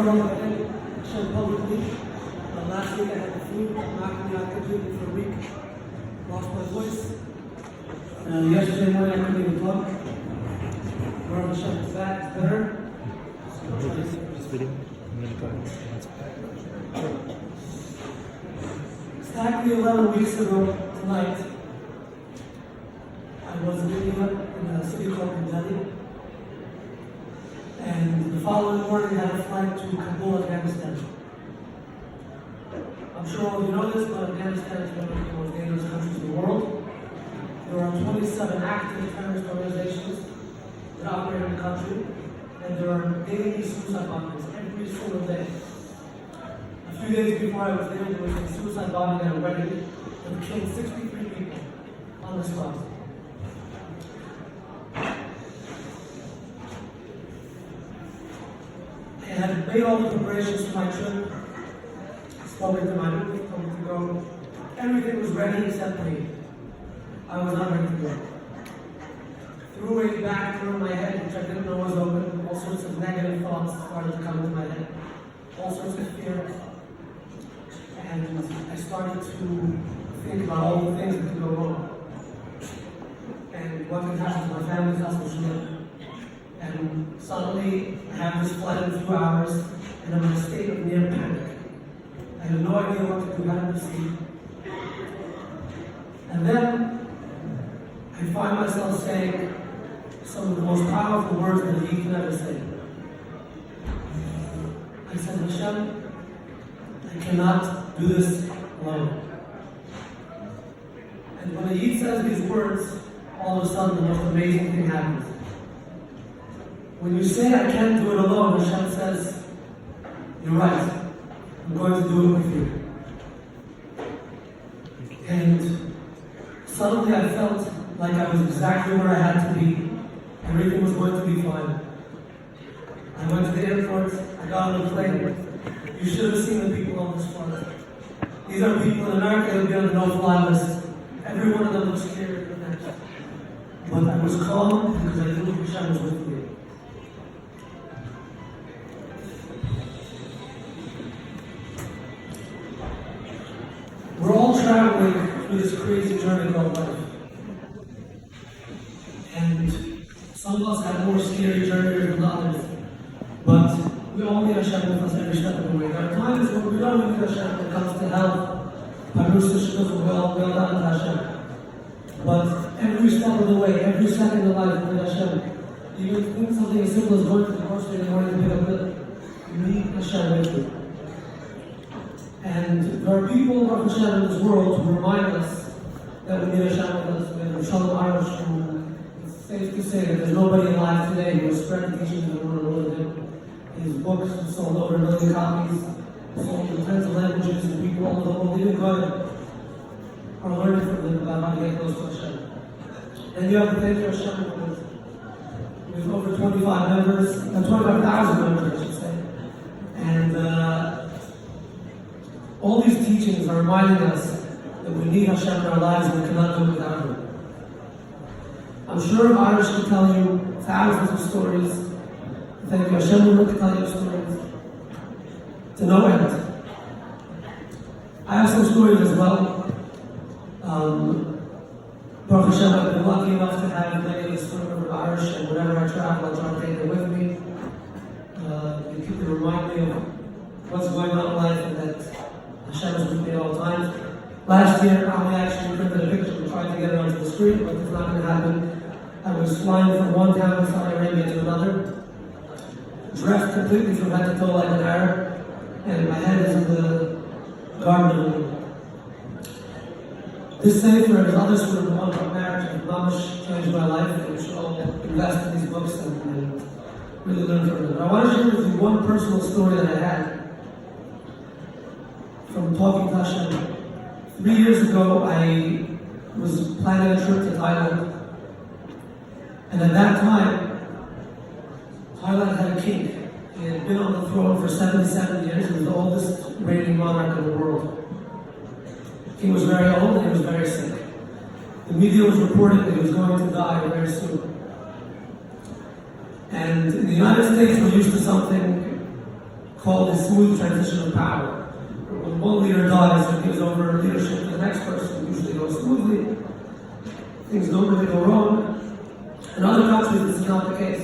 start off by thanking Hashem publicly. Last week I had the flu, knocked me out completely for a week, lost my voice. Yesterday morning I couldn't even talk. Baruch Hashem is back, it's better. Exactly 11 weeks ago tonight, I was in India, in a city called New Delhi. And the following morning I had a flight to Kabul, Afghanistan. I'm sure all of you know this, but Afghanistan is one of the most dangerous countries in the world. There are 27 active terrorist organizations that operate in the country, and there are daily suicide bombings every single day. A few days before I was there was a suicide bombing at a wedding that killed 63 people on the spot. I had made all the preparations for my trip. Spoken to my group, told me to go. Everything was ready except me. I was not ready to go. Threw a back through my head, which I didn't know was open. All sorts of negative thoughts started to come into my head. All sorts of fear. And I started to think about all the things that could go wrong. And what could happen to my family's house. And suddenly, I have this flight in a few hours, and I'm in a state of near panic. I have no idea what to do, how to proceed. And then, I find myself saying some of the most powerful words that he can ever say. I said, Hashem, I cannot do this alone. And when he says these words, all of a sudden the most amazing thing happens. When you say, I can't do it alone, Hashem says, you're right. I'm going to do it with you. And suddenly I felt like I was exactly where I had to be. Everything was going to be fine. I went to the airport, I got on the plane. You should have seen the people on this flight. These are people in America that would be on the no-fly list. Every one of them was scared of that. But I was calm because I knew Hashem was with me. We're all traveling through this crazy journey called life. And some of us have more scary journeys than others. But we all need Hashem with us every step of the way. There are times when we don't need Hashem when it comes to health. We all done with Hashem. But every step of the way, every second of life with Hashem. Even think something as simple as going to the grocery in the morning to pick up milk. You need Hashem with you. And there are people of Hashem in this world who remind us that we need Hashem with us. We have Shalom Arosh, who it's safe to say that there's nobody alive today who has spread the teachings of the world. His books have sold over 1 million copies, sold in tens of languages, and people all over the world, even God, are learning from him about how to get close to Hashem. And you have to thank Hashem with over 25 members, 25,000 members, I should say. And all these teachings are reminding us that we need Hashem in our lives and we cannot do it without Him. I'm sure Irish can tell you thousands of stories. Thank you, Hashem will tell you stories to no end. I have some stories as well. Baruch Hashem, I've been lucky enough to have many of the stories of Irish, and whenever I travel, I try to take them with me. They keep to remind me of what's going on in life and that Hashem is with me at all times. Last year, I actually printed a picture and tried to get it onto the screen, but it's not going to happen. I was flying from one town in Saudi Arabia to another, dressed completely from head to toe like an Arab, and my head is in the garden. This Sefer and others sort of one about marriage and Mamish changed my life, and we should all invest in these books and really learn from them. I want to share with you one personal story that I had from talking to Hashem. 3 years ago, I was planning a trip to Thailand, and at that time, Thailand had a king. He had been on the throne for 77 years. He was the oldest reigning monarch in the world. He was very old and he was very sick. The media was reporting that he was going to die very soon. And in the United States, we're used to something called a smooth transition of power. When one leader dies and gives over leadership to the next person, it usually goes smoothly. Things don't really go wrong. In other countries, this is not the case.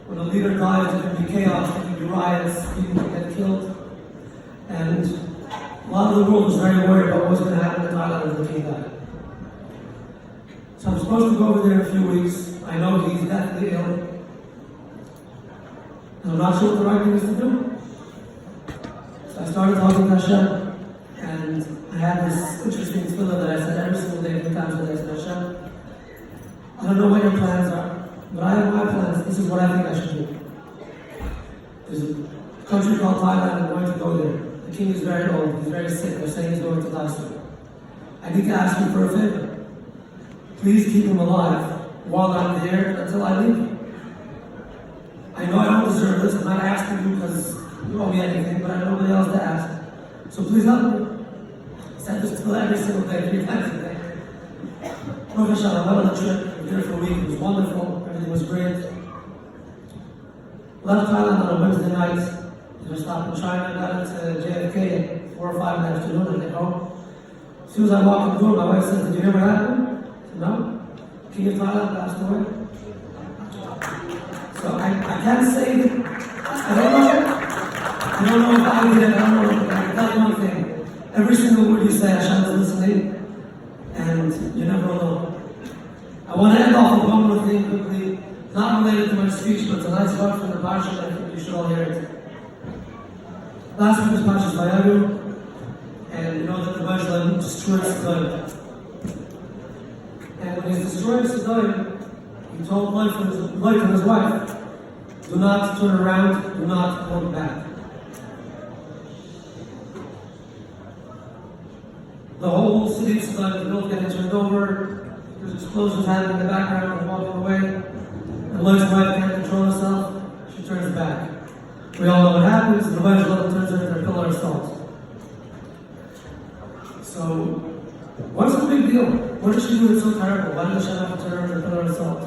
When a leader dies, there can be chaos, there can be riots, people can get killed. And a lot of the world was very worried about what was going to happen in Thailand when the king died. So I'm supposed to go over there in a few weeks. I know he's deathly ill. And I'm not sure what the right thing is to do. So I started talking to Hashem, and I had this interesting tefillah that I said every single day, 3 times a day. I said, Hashem, I don't know what your plans are, but I have my plans. This is what I think I should do. There's a country called Thailand. I'm going to go there. The king is very old. He's very sick. They're saying he's going to die soon. I need to ask you for a favor. Please keep him alive while I'm there until I leave. I know I don't deserve this. I'm not asking you because you owe me anything, but I have nobody else to ask. So please help me. I said this to every single day, 3 times a day. Baruch Hashem, I went on a trip. We were there for a week. It was wonderful. Everything was great. Left Thailand on a Wednesday night. I stopped in China, got into JFK at 4 or 5 in the afternoon, and I get home. As soon as I walked in the door, my wife said, "Did you hear what happened?" I said, "No. King of Thailand passed away." So I can't say that. I don't know if I did it. I don't know. I can tell you one thing. Every single word you say, Hashem is listening, and you never alone. I want to end off with one more thing quickly, not related to my speech, but tonight's part from the parsha. I think you should all hear it. Last week was Parshas Vayaru, and you know that the Bible destroyed Sodom. And when he's destroying Sodom, he told Lot and his wife, do not turn around, do not look back. The whole city of Sodom is built, getting turned over, there's explosions happening in the background, and walking away, and Lot's wife can't control herself, she turns back. We all know what happens, the Lord turns her into a pillar of salt. So, what's the big deal? What did she do that's so terrible? Why did Hashem have to turn her into a pillar of salt?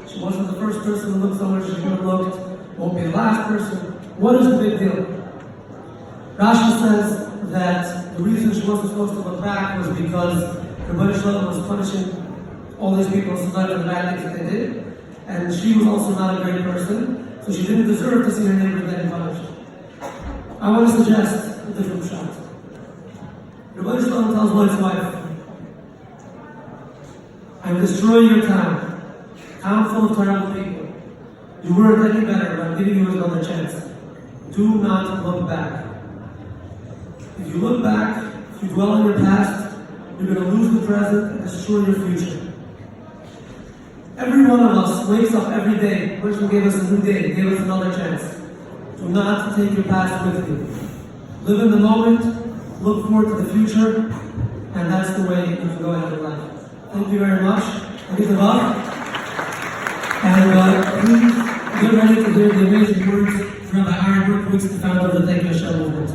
She wasn't the first person to look somewhere she could have looked, won't be the last person. What is the big deal? Rashi says that the reason she wasn't supposed to look back was because the Shalom was punishing all these people for the bad things that they did, and she was also not a great person. So she didn't deserve to see her neighbor getting punished. I want to suggest a different shot. Rebbeinu Shalom tells Lot's wife, I'm destroying your town full of terrible people. You weren't any better, but I'm giving you another chance. Do not look back. If you look back, if you dwell in your past, you're going to lose the present and destroy your future. Every one of us wakes up every day. Hashem gave us a new day, gave us another chance. Do not take your past with you. Live in the moment, look forward to the future, and that's the way you can go ahead in life. Thank you very much. Thank you so much. And please get ready to hear the amazing words from Rabbi Aaron Berkowitz, the founder of the Thank You Hashem movement.